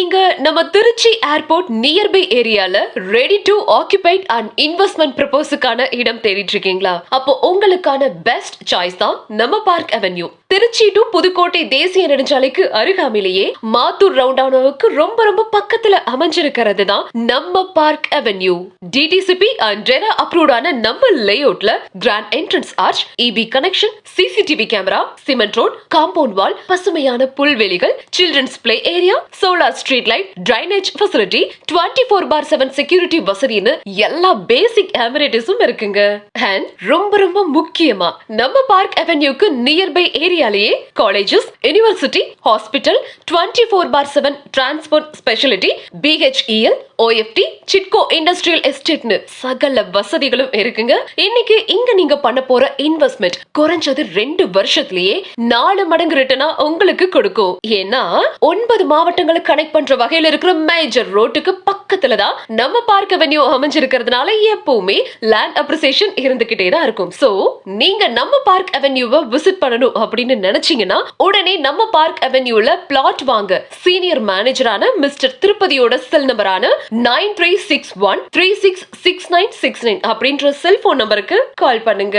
நீங்க நம்ம Trichy airport nearby ஏரியால ready to occupied and investment ப்ரப்போஸுக்கான இடம் தேடிட்டு இருக்கீங்களா? அப்போ உங்களுக்கான பெஸ்ட் சாய்ஸ் தான் நம்ம Park Avenue. Trichy to Pudukkottai தேசிய நெடுஞ்சாலைக்கு அருகாமையிலேயே மாத்தூர் ரவுண்டானாவுக்கு ரொம்ப ரொம்ப பக்கத்துல அமைஞ்சிருக்கிறது தான் நம்ம Park Avenue. DTCP and RERA அப்ரூவ்டான நம்ம லேஅவுட்ல grand entrance arch, EB connection, CCTV camera, cement road, compound wall, பசுமையான புல்வெளிகள், children's play area, solar street light, drainage facility, 24/7 security வசதின்னு எல்லா பேசிக் அமெனிட்டிஸும் இருக்குங்க. அண்ட் ரொம்ப ரொம்ப முக்கியமா நம்ம பார்க் அவென்யூக்கு நியர்பை ஏரியாலேயே colleges, university, hospital, 24/7 transport speciality, BHEL, OFT, SIDCO industrial எஸ்டேட்னு சகல வசதிகளும் இருக்குங்க. இன்னைக்கு இங்க நீங்க பண்ண போற இன்வெஸ்ட்மெண்ட் குறைஞ்சது 2 வருஷத்திலேயே 4 மடங்கு ரிட்டர்னா உங்களுக்கு கொடுக்கும். ஏன்னா 9 மாவட்டங்களை கனெக்ட் பண்ற வகையில இருக்கிற மேஜர் ரோட்டுக்கு பக்கத்துல தான் நம்ம பார்க் அவென்யூ அமைஞ்சிருக்கிறதுனால எப்பவுமே லேண்ட் அப்ரிசியேஷன் இருந்துகிட்டே தான் இருக்கும். சோ நீங்க நம்ம பார்க் அவென்யூவை விசிட் பண்ணணும் அப்படின்னு நினைச்சீங்கன்னா உடனே நம்ம பார்க் அவென்யூல பிளாட் வாங்க சீனியர் மேனேஜரான மிஸ்டர் திருப்பதியோட செல் நம்பரான 9361366969 அப்படின்ற செல்போன் நம்பருக்கு கால் பண்ணுங்க.